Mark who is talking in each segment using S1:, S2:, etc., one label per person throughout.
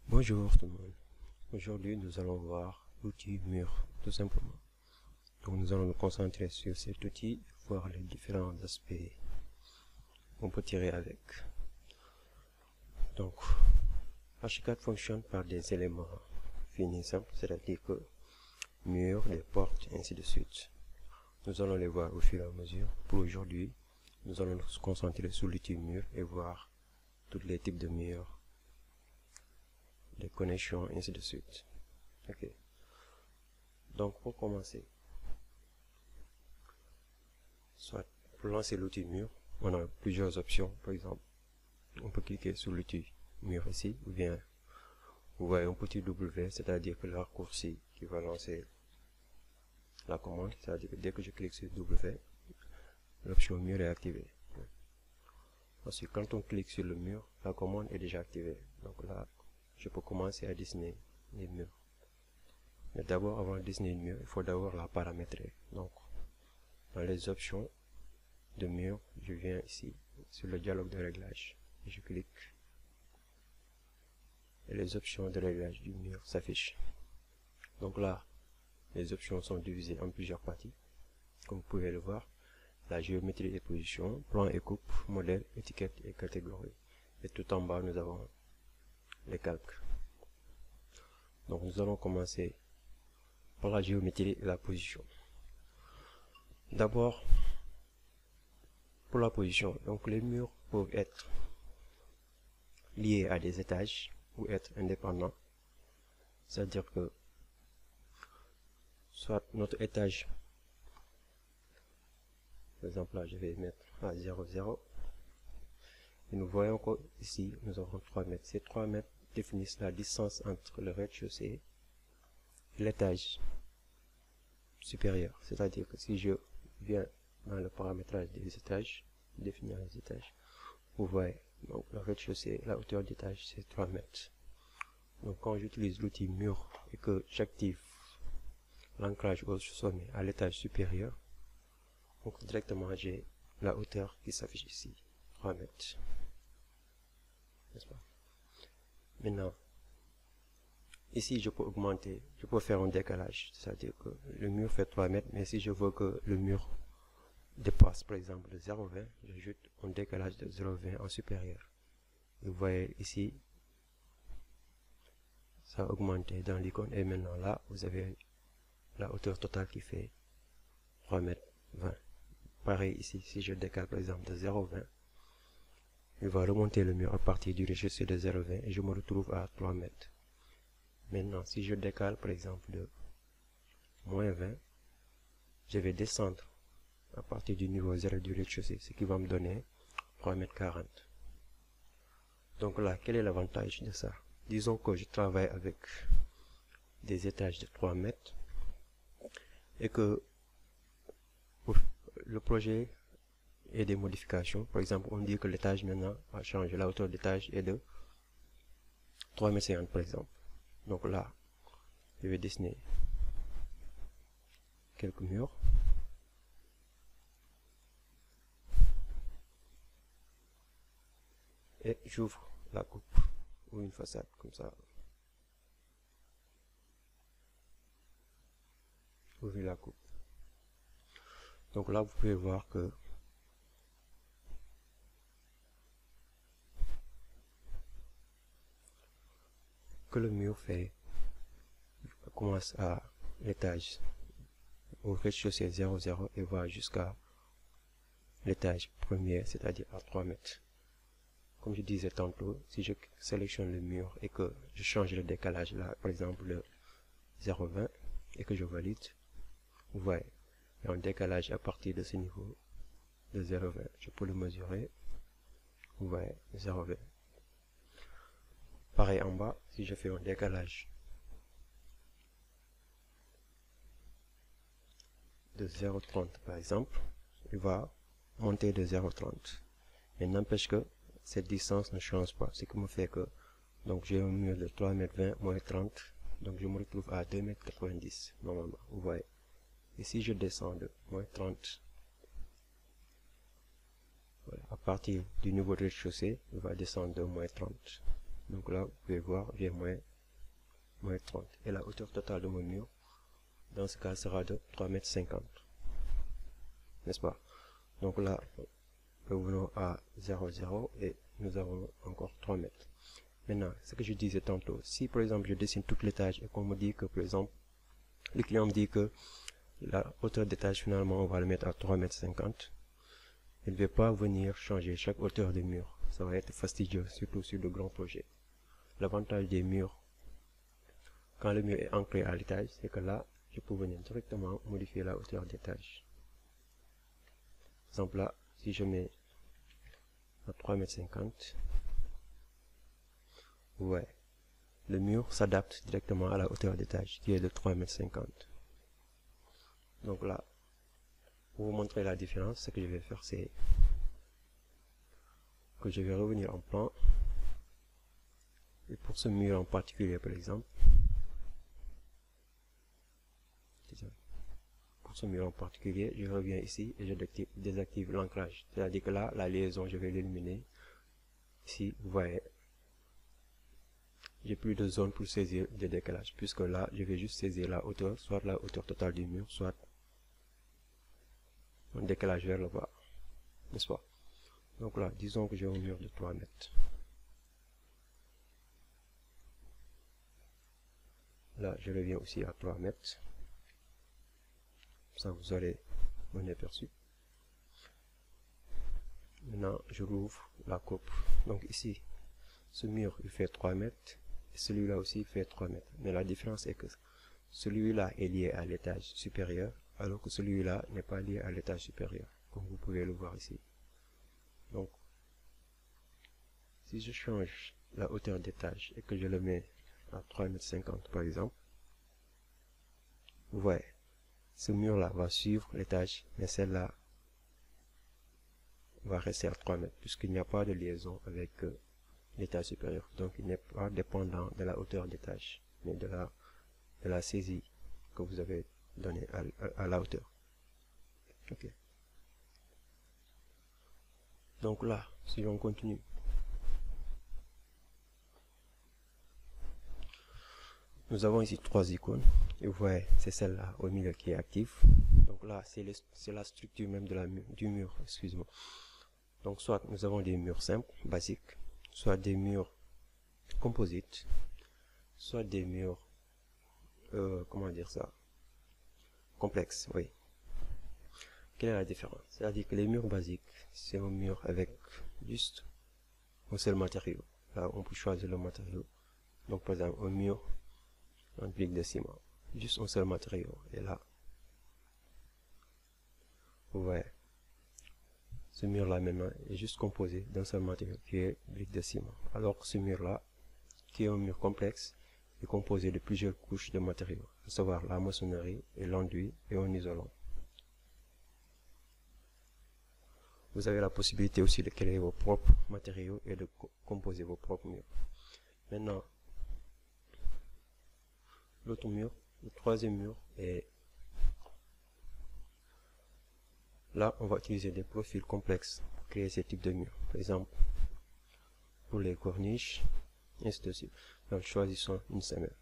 S1: Bonjour tout le monde. Aujourd'hui, nous allons voir l'outil mur, tout simplement. Donc, nous allons nous concentrer sur cet outil, voir les différents aspects qu'on peut tirer avec. Donc, Archicad fonctionne par des éléments finis simples, c'est-à-dire que murs, des portes, ainsi de suite. Nous allons les voir au fur et à mesure. Pour aujourd'hui, nous allons nous concentrer sur l'outil mur et voir tous les types de murs, les connexions, ainsi de suite. Ok. Donc, pour commencer, soit pour lancer l'outil mur, on a plusieurs options. Par exemple, on peut cliquer sur l'outil mur ici, ou bien vous voyez un petit W, c'est-à-dire que le raccourci qui va lancer la commande, c'est-à-dire que dès que je clique sur W, l'option mur est activée. Ensuite, quand on clique sur le mur, la commande est déjà activée. Donc là, je peux commencer à dessiner les murs. Mais d'abord, avant de dessiner une mur, il faut d'abord la paramétrer. Donc, dans les options de mur, je viens ici sur le dialogue de réglage et je clique. Et les options de réglage du mur s'affichent. Donc là, les options sont divisées en plusieurs parties. Comme vous pouvez le voir, la géométrie et position, plan et coupe, modèle, étiquette et catégorie. Et tout en bas, nous avons les calques. Donc nous allons commencer par la géométrie et la position. D'abord, pour la position, donc les murs peuvent être liés à des étages ou être indépendants. C'est-à-dire que soit notre étage, par exemple là je vais mettre à 0, 0, et nous voyons qu'ici nous avons 3 mètres. Ces 3 mètres définissent la distance entre le rez-de-chaussée et l'étage supérieur. C'est-à-dire que si je viens dans le paramétrage des étages, définir les étages, vous voyez, donc le rez-de-chaussée, la hauteur d'étage c'est 3 mètres. Donc quand j'utilise l'outil mur et que j'active l'ancrage au sommet à l'étage supérieur, donc directement j'ai la hauteur qui s'affiche ici, 3 mètres. N'est-ce pas? Maintenant, ici je peux augmenter, je peux faire un décalage, c'est-à-dire que le mur fait 3 mètres, mais si je veux que le mur dépasse par exemple de 0,20, j'ajoute un décalage de 0,20 en supérieur. Et vous voyez ici, ça a augmenté dans l'icône et maintenant là, vous avez la hauteur totale qui fait 3 mètres 20. Pareil ici, si je décale par exemple de 0,20, il va remonter le mur à partir du rez-de-chaussée de 0,20 et je me retrouve à 3 mètres. Maintenant, si je décale par exemple de moins 20, je vais descendre à partir du niveau 0 du rez-de-chaussée, ce qui va me donner 3 mètres 40. Donc là, quel est l'avantage de ça? Disons que je travaille avec des étages de 3 mètres et que le projet et des modifications. Par exemple, on dit que l'étage maintenant a changé, la hauteur d'étage est de 3,50 m par exemple. Donc là, je vais dessiner quelques murs. Et j'ouvre la coupe ou une façade comme ça. Ouvrez la coupe. Donc là, vous pouvez voir que le mur commence à l'étage au rez-de-chaussée 0,0 et va jusqu'à l'étage premier, c'est-à-dire à 3 mètres. Comme je disais tantôt, si je sélectionne le mur et que je change le décalage là, par exemple de 0,20 et que je valide, vous voyez, il y a un décalage à partir de ce niveau de 0,20. Je peux le mesurer, vous voyez, 0,20. Pareil en bas, si je fais un décalage de 0,30 par exemple, il va monter de 0,30. Mais n'empêche que cette distance ne change pas, ce qui me fait que donc j'ai un mur de 3,20 m moins 30, donc je me retrouve à 2,90 m normalement, vous voyez. Et si je descends de moins 30, voilà, à partir du niveau de rez-de-chaussée, il va descendre de moins 30. Donc là, vous pouvez voir, j'ai moins 30. Et la hauteur totale de mon mur, dans ce cas, sera de 3,50 m. N'est-ce pas? Donc là, revenons à 0, 0 et nous avons encore 3 mètres. Maintenant, ce que je disais tantôt, si par exemple je dessine toute l'étage et qu'on me dit que par exemple, le client me dit que la hauteur d'étage finalement on va le mettre à 3,50 m, il ne va pas venir changer chaque hauteur de mur. Ça va être fastidieux, surtout sur de grands projets. L'avantage des murs, quand le mur est ancré à l'étage, c'est que là, je peux venir directement modifier la hauteur d'étage. Par exemple là, si je mets à 3,50 m, ouais, le mur s'adapte directement à la hauteur d'étage qui est de 3,50 m. Donc là, pour vous montrer la différence, ce que je vais faire, c'est que je vais revenir en plan. Et pour ce mur en particulier, par exemple, pour ce mur en particulier, je reviens ici et je désactive l'ancrage. C'est-à-dire que là, la liaison, je vais l'éliminer. Ici, vous voyez, j'ai plus de zone pour saisir des décalages, puisque là, je vais juste saisir la hauteur, soit la hauteur totale du mur, soit un décalage vers le bas, n'est-ce pas? Donc là, disons que j'ai un mur de 3 mètres. Là, je reviens aussi à 3 mètres. Ça, vous aurez un aperçu. Maintenant, je rouvre la coupe. Donc ici, ce mur, il fait 3 mètres. Et celui-là aussi, il fait 3 mètres. Mais la différence est que celui-là est lié à l'étage supérieur, alors que celui-là n'est pas lié à l'étage supérieur, comme vous pouvez le voir ici. Donc, si je change la hauteur d'étage et que je le mets à 3,50 m par exemple, vous voyez, ce mur-là va suivre l'étage, mais celle-là va rester à 3 mètres, puisqu'il n'y a pas de liaison avec l'étage supérieur. Donc, il n'est pas dépendant de la hauteur d'étage, mais de la saisie que vous avez donnée à la hauteur. Ok. Donc là, si on continue, nous avons ici 3 icônes. Et vous voyez, c'est celle-là au milieu qui est active. Donc là, c'est la structure même du mur, excusez-moi. Donc soit nous avons des murs simples, basiques, soit des murs composites, soit des murs, comment dire ça, complexes, oui. Quelle est la différence? C'est-à-dire que les murs basiques, c'est un mur avec juste un seul matériau. Là, on peut choisir le matériau. Donc par exemple, un mur en brique de ciment, juste un seul matériau. Et là, vous voyez, ce mur-là maintenant est juste composé d'un seul matériau qui est brique de ciment. Alors que ce mur-là, qui est un mur complexe, est composé de plusieurs couches de matériaux, à savoir la maçonnerie et l'enduit et un isolant. Vous avez la possibilité aussi de créer vos propres matériaux et de composer vos propres murs. Maintenant, l'autre mur, le troisième mur, est là, on va utiliser des profils complexes pour créer ce type de murs. Par exemple, pour les corniches, et ainsi de suite. Donc, choisissons une semelle.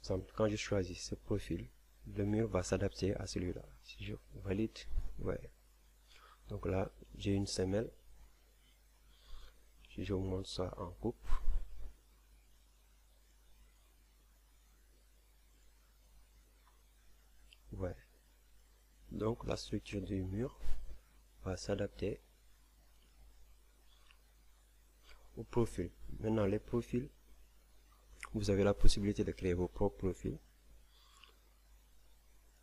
S1: Par exemple, quand je choisis ce profil, le mur va s'adapter à celui-là. Si je valide, ouais. Donc là, j'ai une semelle. Si je vous montre ça en coupe, ouais. Donc la structure du mur va s'adapter au profil. Maintenant, les profils, vous avez la possibilité de créer vos propres profils.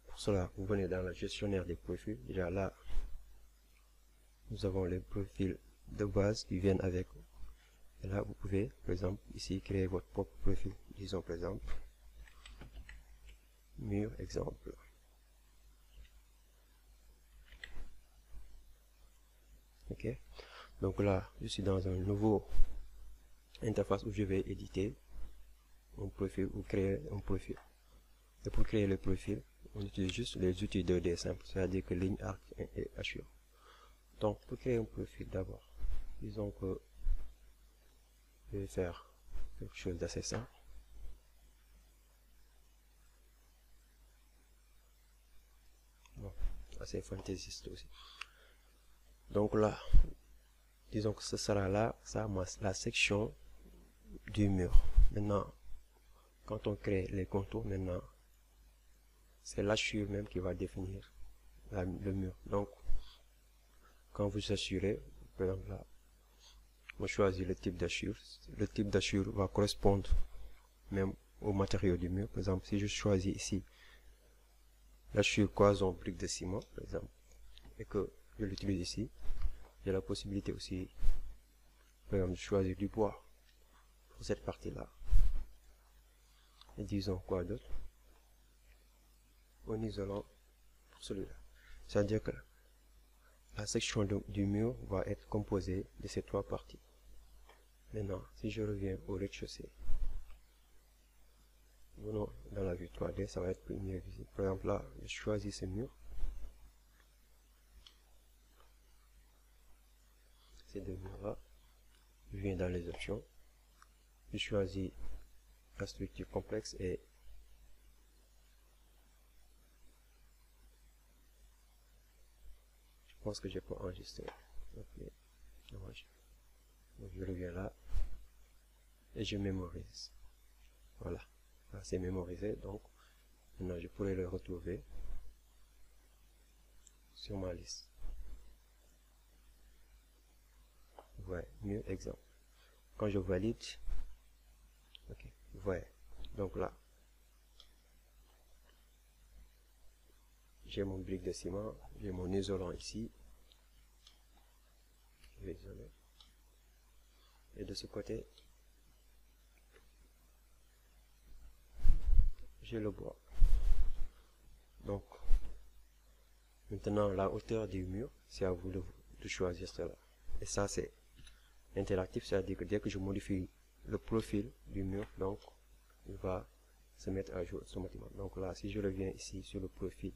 S1: Pour cela, vous venez dans le gestionnaire des profils. Déjà là, nous avons les profils de base qui viennent avec. Et là, vous pouvez, par exemple, ici, créer votre propre profil. Disons, par exemple, mur exemple. Ok. Donc là, je suis dans un nouveau interface où je vais éditer un profil ou créer un profil. Et pour créer le profil, on utilise juste les outils 2D simples, c'est-à-dire que ligne, arc et hachure. Donc, pour créer un profil d'abord, disons que Je vais faire quelque chose d'assez simple. Bon, assez fantaisiste aussi. Donc là, disons que ce sera là, ça, la section du mur. Maintenant, quand on crée les contours, maintenant, c'est l'hachure même qui va définir le mur. Donc, quand vous assurez, par exemple là, on choisit le type d'hachure. Le type d'hachure va correspondre même au matériau du mur. Par exemple, si je choisis ici l'hachure cloison brique de ciment, par exemple, et que je l'utilise ici, j'ai la possibilité aussi, par exemple, de choisir du bois pour cette partie-là. Et disons quoi d'autre? Un isolant pour celui-là. C'est-à-dire que la section du mur va être composée de ces trois parties. Maintenant, si je reviens au rez-de-chaussée, dans la vue 3D, ça va être plus mieux visible. Par exemple, là, je choisis ce mur. Ces deux murs-là. Je viens dans les options. Je choisis la structure complexe et je pense que j'ai pas enregistré. Ok, dommage. Donc, je reviens là et je mémorise. Voilà, c'est mémorisé. Donc, maintenant, je pourrais le retrouver sur ma liste. Ouais, mieux exemple. Quand je valide, ok, ouais. Donc là, j'ai mon brique de ciment, j'ai mon isolant ici. Je vais isoler. Et de ce côté, j'ai le bois. Donc, maintenant, la hauteur du mur, c'est à vous de choisir cela. Et ça, c'est interactif, c'est-à-dire que dès que je modifie le profil du mur, donc, il va se mettre à jour automatiquement. Donc là, si je reviens ici sur le profil,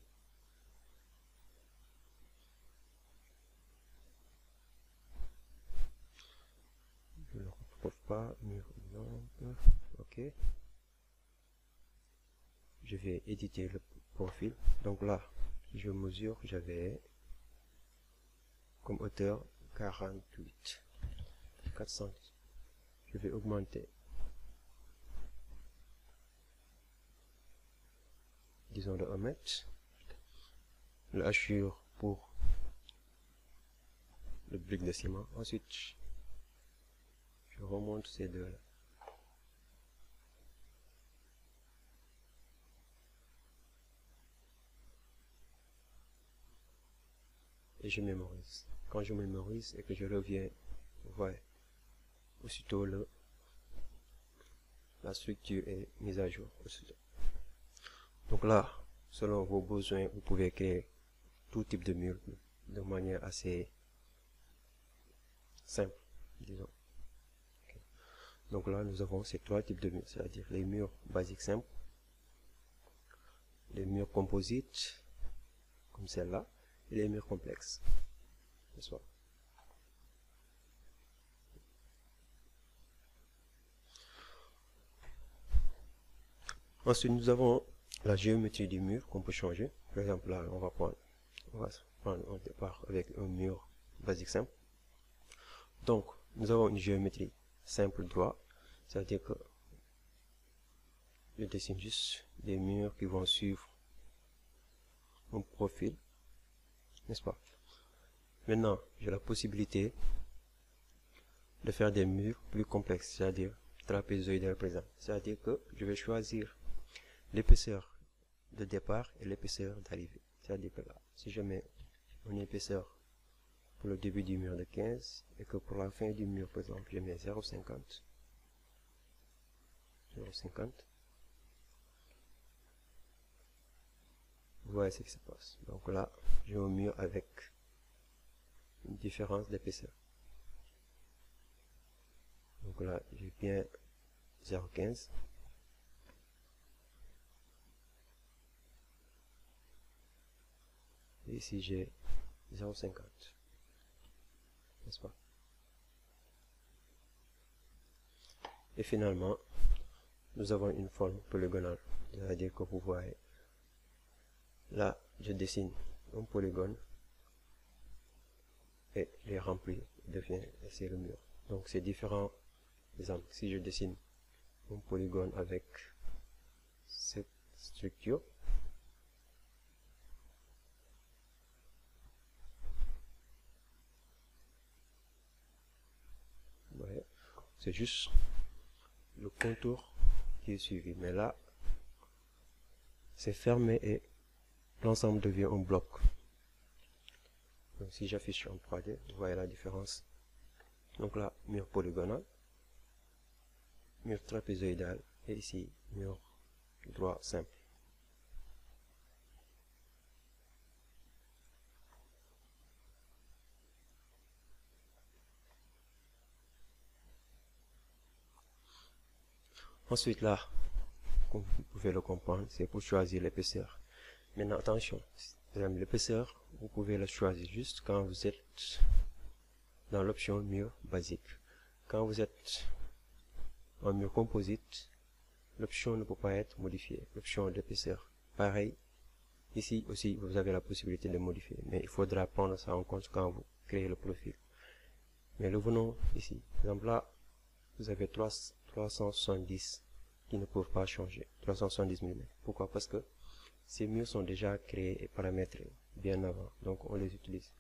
S1: je ne le retrouve pas, mur exemple, ok. Je vais éditer le profil. Donc là, si je mesure, j'avais comme hauteur 48, 400. Je vais augmenter, disons de 1 mètre. Le hachure pour le brique de ciment. Ensuite, je remonte ces deux-là. Et je mémorise. Quand je mémorise et que je reviens, vous voyez, aussitôt la structure est mise à jour. Aussitôt. Donc là, selon vos besoins, vous pouvez créer tout type de mur de manière assez simple, disons. Okay. Donc là, nous avons ces trois types de murs, c'est-à-dire les murs basiques simples, les murs composites, comme celle-là, et les murs complexes. N'est-ce pas? Ensuite, nous avons la géométrie du mur qu'on peut changer. Par exemple, là, on va prendre au départ avec un mur basique simple. Donc, nous avons une géométrie simple droit, c'est-à-dire que je dessine juste des murs qui vont suivre mon profil, n'est-ce pas? Maintenant, j'ai la possibilité de faire des murs plus complexes, c'est-à-dire trapézoïdal par exemple. C'est-à-dire que je vais choisir l'épaisseur de départ et l'épaisseur d'arrivée. C'est-à-dire que là, si je mets une épaisseur pour le début du mur de 15 et que pour la fin du mur, par exemple, je mets 0,50. 0,50. Vous voyez ce qui se passe. Donc là, j'ai un mur avec une différence d'épaisseur. Donc là, j'ai bien 0,15. Et ici, j'ai 0,50. N'est-ce pas? Et finalement, nous avons une forme polygonale, c'est-à-dire que vous voyez, là, je dessine un polygone et il est rempli, c'est le mur. Donc c'est différent. Par exemple, si je dessine un polygone avec cette structure, ouais, c'est juste le contour qui est suivi. Mais là, c'est fermé et l'ensemble devient un bloc. Donc si j'affiche en 3D, vous voyez la différence. Donc là, mur polygonal, mur trapézoïdal, et ici, mur droit simple. Ensuite là, comme vous pouvez le comprendre, c'est pour choisir l'épaisseur. Maintenant attention, l'épaisseur, vous pouvez la choisir juste quand vous êtes dans l'option mur basique. Quand vous êtes en mur composite, l'option ne peut pas être modifiée, l'option d'épaisseur. Pareil, ici aussi vous avez la possibilité de modifier, mais il faudra prendre ça en compte quand vous créez le profil. Mais revenons ici, par exemple là, vous avez 370 qui ne peuvent pas changer, 370 mm. Pourquoi? Parce que ces murs sont déjà créés et paramétrés bien avant, donc on les utilise.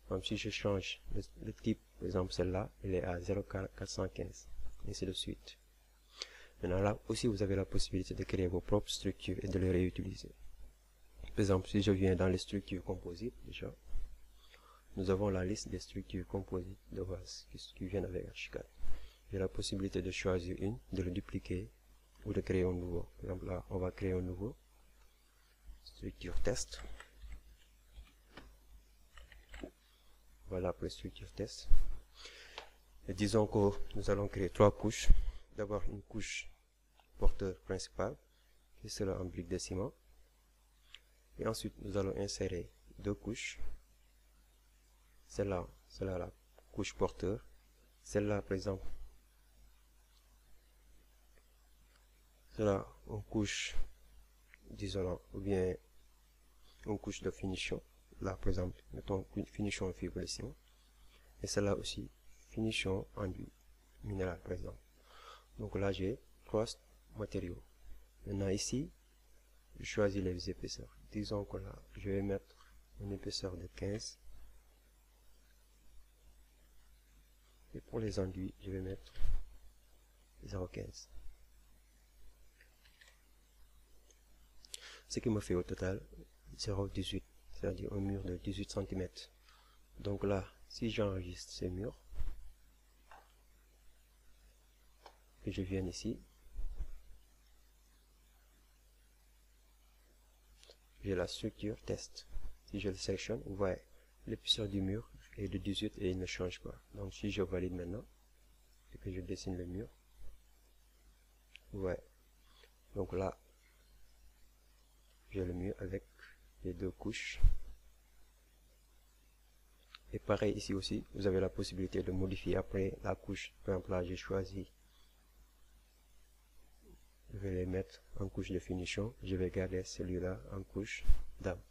S1: Donc si je change le type, par exemple celle-là, il est à 0,415, et ainsi de suite. Maintenant là aussi vous avez la possibilité de créer vos propres structures et de les réutiliser. Par exemple, si je viens dans les structures composites, déjà, nous avons la liste des structures composites de base qui viennent avec Archicad. J'ai la possibilité de choisir une, de le dupliquer ou de créer un nouveau. Par exemple là, on va créer un nouveau structure test. Voilà pour structure test. Et disons que nous allons créer 3 couches. D'abord une couche porteur principal qui sera en brique de ciment. Et ensuite nous allons insérer 2 couches. Celle-là la couche porteur. Celle-là par exemple, cela une couche d'isolant ou bien une couche de finition. Là par exemple, mettons une finition en fibre de ciment. Et celle-là aussi, finition enduit minéral par exemple. Donc là j'ai 3 matériaux. Maintenant ici, je choisis les épaisseurs. Disons que là, je vais mettre une épaisseur de 15. Et pour les enduits, je vais mettre 0,15. Ce qui me fait au total 0,18, c'est-à-dire un mur de 18 cm. Donc là, si j'enregistre ces murs, et je viens ici, j'ai la structure test. Si je le sélectionne, vous voyez, l'épaisseur du mur est de 18 et il ne change pas. Donc si je valide maintenant, et que je dessine le mur, vous voyez. Donc là, j'ai le mur avec les 2 couches. Et pareil ici aussi, vous avez la possibilité de modifier après la couche. Par exemple là, j'ai choisi, je vais les mettre en couche de finition. Je vais garder celui-là en couche d'âme.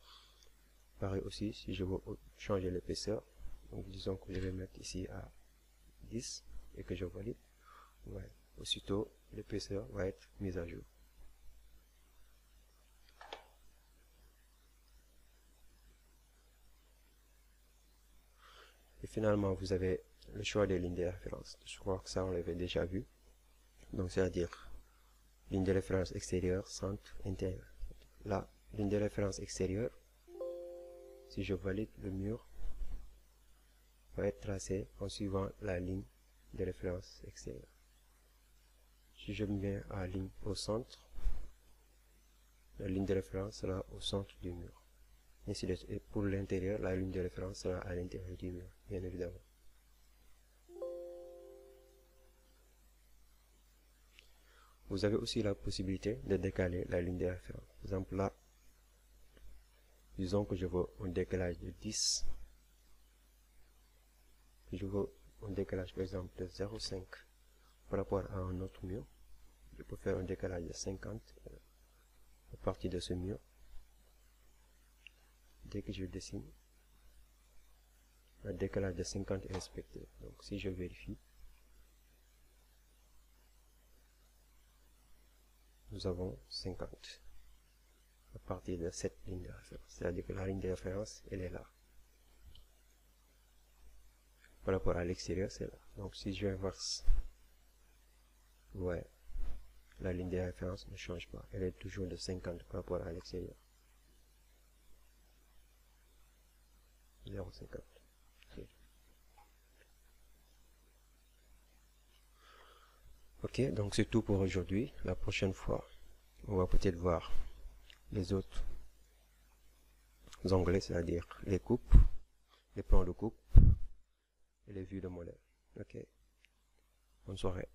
S1: Pareil aussi, si je veux changer l'épaisseur, donc disons que je vais mettre ici à 10 et que je valide, ouais, aussitôt l'épaisseur va être mise à jour. Et finalement, vous avez le choix des lignes de référence. Je crois que ça, on l'avait déjà vu. Donc, c'est-à-dire ligne de référence extérieure, centre, intérieur. Là, ligne de référence extérieure, si je valide, le mur va être tracé en suivant la ligne de référence extérieure. Si je me viens à la ligne au centre, la ligne de référence sera au centre du mur. Et pour l'intérieur, la ligne de référence sera à l'intérieur du mur, bien évidemment. Vous avez aussi la possibilité de décaler la ligne de référence. Par exemple là, disons que je veux un décalage de 10. Je veux un décalage par exemple de 0,5. par rapport à un autre mur. Je peux faire un décalage de 50 à partir de ce mur. Dès que je dessine, le décalage de 50 est respecté. Donc si je vérifie, nous avons 50 à partir de cette ligne de référence. C'est-à-dire que la ligne de référence, elle est là. Par rapport à l'extérieur, c'est là. Donc si je inverse, ouais, la ligne de référence ne change pas. Elle est toujours de 50 par rapport à l'extérieur. 0,50. Ok, donc c'est tout pour aujourd'hui. La prochaine fois, on va peut-être voir les autres onglets, c'est-à-dire les coupes, les plans de coupe et les vues de modèle. Ok, bonne soirée.